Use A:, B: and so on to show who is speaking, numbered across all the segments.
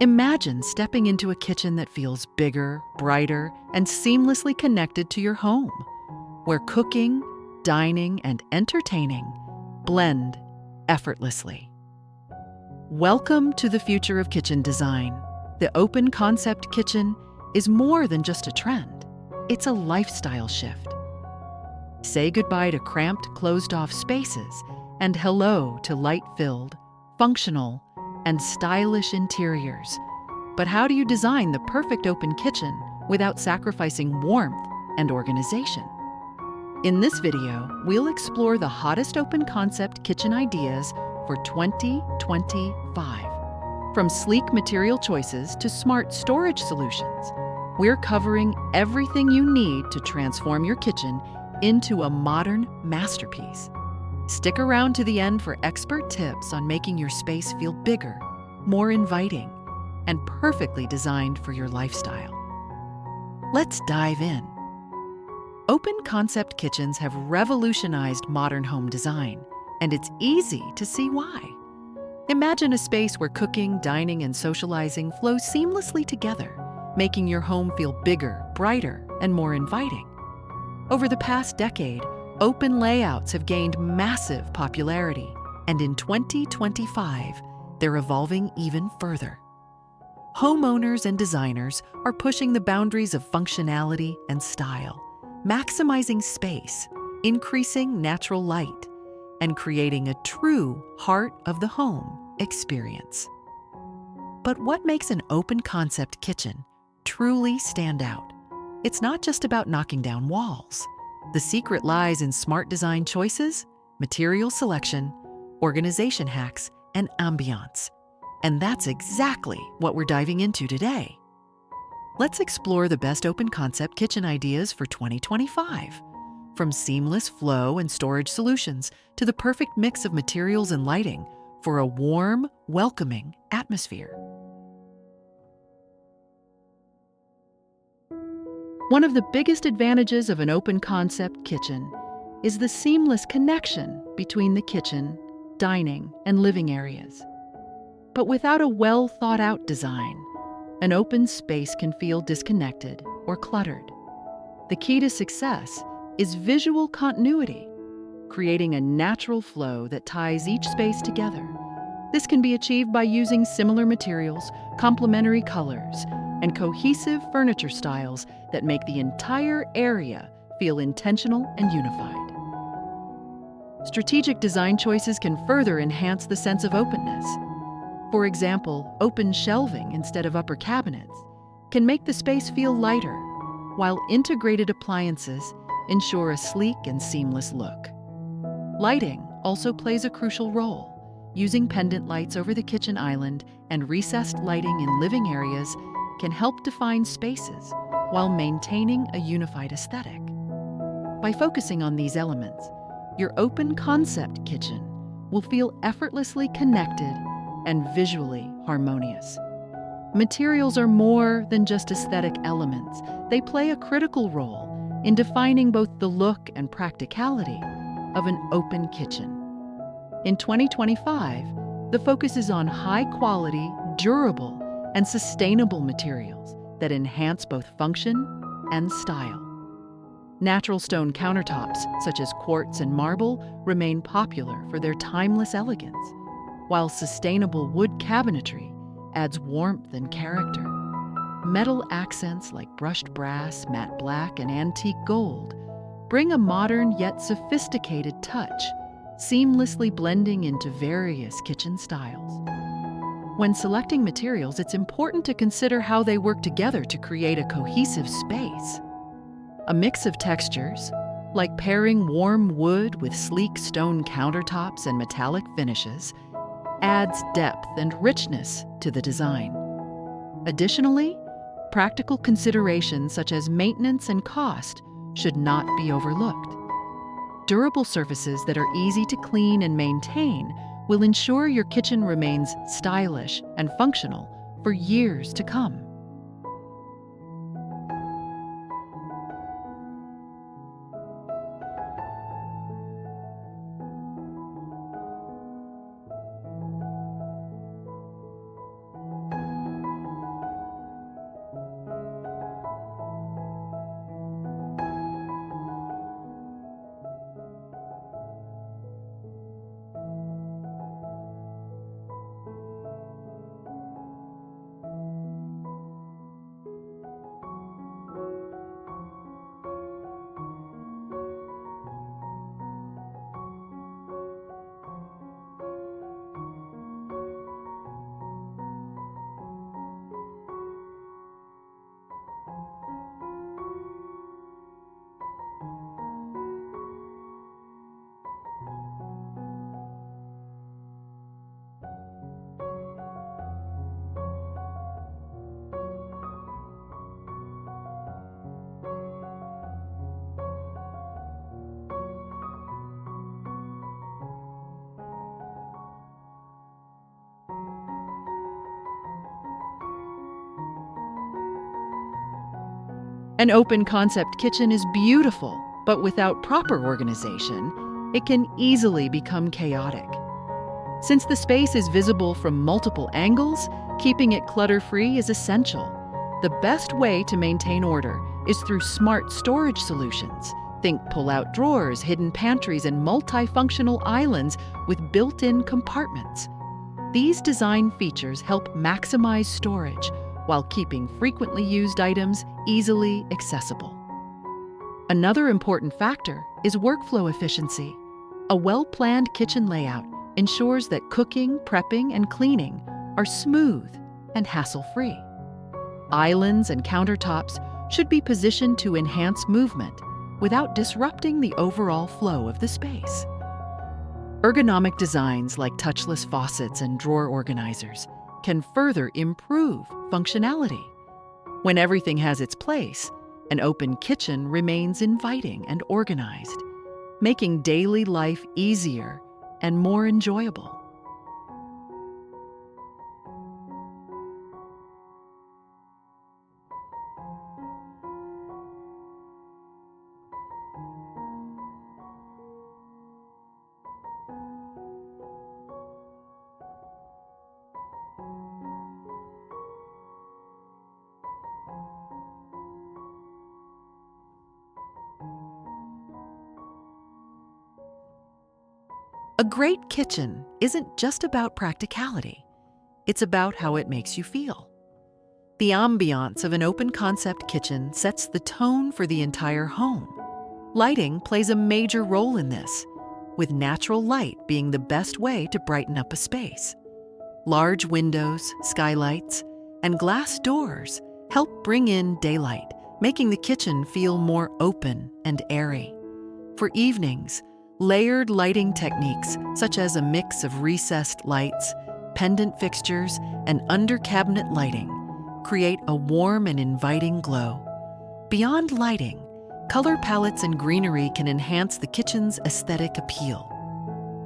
A: Imagine stepping into a kitchen that feels bigger, brighter, and seamlessly connected to your home, where cooking, dining, and entertaining blend effortlessly. Welcome to the future of kitchen design. The open concept kitchen is more than just a trend. It's a lifestyle shift. Say goodbye to cramped, closed-off spaces and hello to light-filled, functional, and stylish interiors. But how do you design the perfect open kitchen without sacrificing warmth and organization? In this video, we'll explore the hottest open concept kitchen ideas for 2025. From sleek material choices to smart storage solutions, we're covering everything you need to transform your kitchen into a modern masterpiece. Stick around to the end for expert tips on making your space feel bigger, more inviting, and perfectly designed for your lifestyle. Let's dive in. Open concept kitchens have revolutionized modern home design, and it's easy to see why. Imagine a space where cooking, dining, and socializing flow seamlessly together, making your home feel bigger, brighter, and more inviting. Over the past decade, open layouts have gained massive popularity, and in 2025, they're evolving even further. Homeowners and designers are pushing the boundaries of functionality and style, maximizing space, increasing natural light, and creating a true heart of the home experience. But what makes an open concept kitchen truly stand out? It's not just about knocking down walls. The secret lies in smart design choices, material selection, organization hacks, and ambiance. And that's exactly what we're diving into today. Let's explore the best open concept kitchen ideas for 2025. From seamless flow and storage solutions to the perfect mix of materials and lighting for a warm, welcoming atmosphere. One of the biggest advantages of an open concept kitchen is the seamless connection between the kitchen, dining, and living areas. But without a well thought out design, an open space can feel disconnected or cluttered. The key to success is visual continuity, creating a natural flow that ties each space together. This can be achieved by using similar materials, complementary colors, and cohesive furniture styles that make the entire area feel intentional and unified. Strategic design choices can further enhance the sense of openness. For example, open shelving instead of upper cabinets can make the space feel lighter, while integrated appliances ensure a sleek and seamless look. Lighting also plays a crucial role. Using pendant lights over the kitchen island and recessed lighting in living areas can help define spaces while maintaining a unified aesthetic. By focusing on these elements, your open concept kitchen will feel effortlessly connected and visually harmonious. Materials are more than just aesthetic elements. They play a critical role in defining both the look and practicality of an open kitchen. In 2025, the focus is on high-quality, durable, and sustainable materials that enhance both function and style. Natural stone countertops, such as quartz and marble, remain popular for their timeless elegance, while sustainable wood cabinetry adds warmth and character. Metal accents like brushed brass, matte black, and antique gold bring a modern yet sophisticated touch, seamlessly blending into various kitchen styles. When selecting materials, it's important to consider how they work together to create a cohesive space. A mix of textures, like pairing warm wood with sleek stone countertops and metallic finishes, adds depth and richness to the design. Additionally, practical considerations such as maintenance and cost should not be overlooked. Durable surfaces that are easy to clean and maintain will ensure your kitchen remains stylish and functional for years to come. An open concept kitchen is beautiful, but without proper organization, it can easily become chaotic. Since the space is visible from multiple angles, keeping it clutter-free is essential. The best way to maintain order is through smart storage solutions. Think pull-out drawers, hidden pantries, and multifunctional islands with built-in compartments. These design features help maximize storage while keeping frequently used items easily accessible. Another important factor is workflow efficiency. A well-planned kitchen layout ensures that cooking, prepping, and cleaning are smooth and hassle-free. Islands and countertops should be positioned to enhance movement without disrupting the overall flow of the space. Ergonomic designs like touchless faucets and drawer organizers can further improve functionality. When everything has its place, an open kitchen remains inviting and organized, making daily life easier and more enjoyable. A great kitchen isn't just about practicality, it's about how it makes you feel. The ambiance of an open-concept kitchen sets the tone for the entire home. Lighting plays a major role in this, with natural light being the best way to brighten up a space. Large windows, skylights, and glass doors help bring in daylight, making the kitchen feel more open and airy. For evenings, layered lighting techniques, such as a mix of recessed lights, pendant fixtures, and under-cabinet lighting, create a warm and inviting glow. Beyond lighting, color palettes and greenery can enhance the kitchen's aesthetic appeal.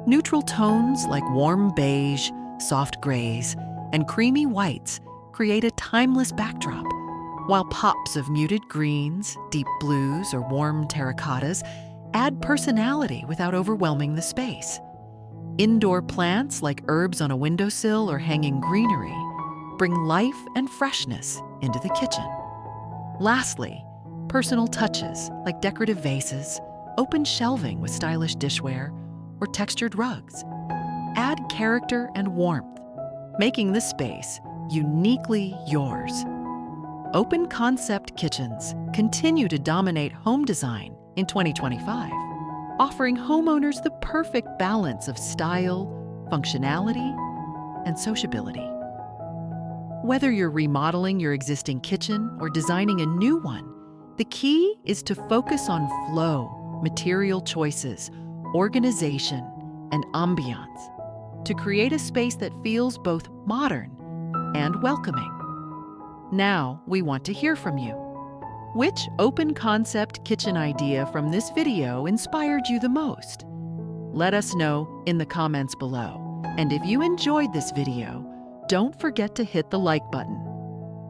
A: Neutral tones like warm beige, soft grays, and creamy whites create a timeless backdrop, while pops of muted greens, deep blues, or warm terracottas add personality without overwhelming the space. Indoor plants like herbs on a windowsill or hanging greenery bring life and freshness into the kitchen. Lastly, personal touches like decorative vases, open shelving with stylish dishware, or textured rugs add character and warmth, making the space uniquely yours. Open concept kitchens continue to dominate home design in 2025, offering homeowners the perfect balance of style, functionality, and sociability. Whether you're remodeling your existing kitchen or designing a new one, the key is to focus on flow, material choices, organization, and ambiance to create a space that feels both modern and welcoming. Now we want to hear from you. Which open concept kitchen idea from this video inspired you the most? Let us know in the comments below. And if you enjoyed this video, don't forget to hit the like button.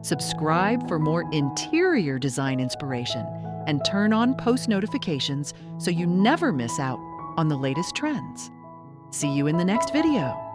A: Subscribe for more interior design inspiration and turn on post notifications so you never miss out on the latest trends. See you in the next video.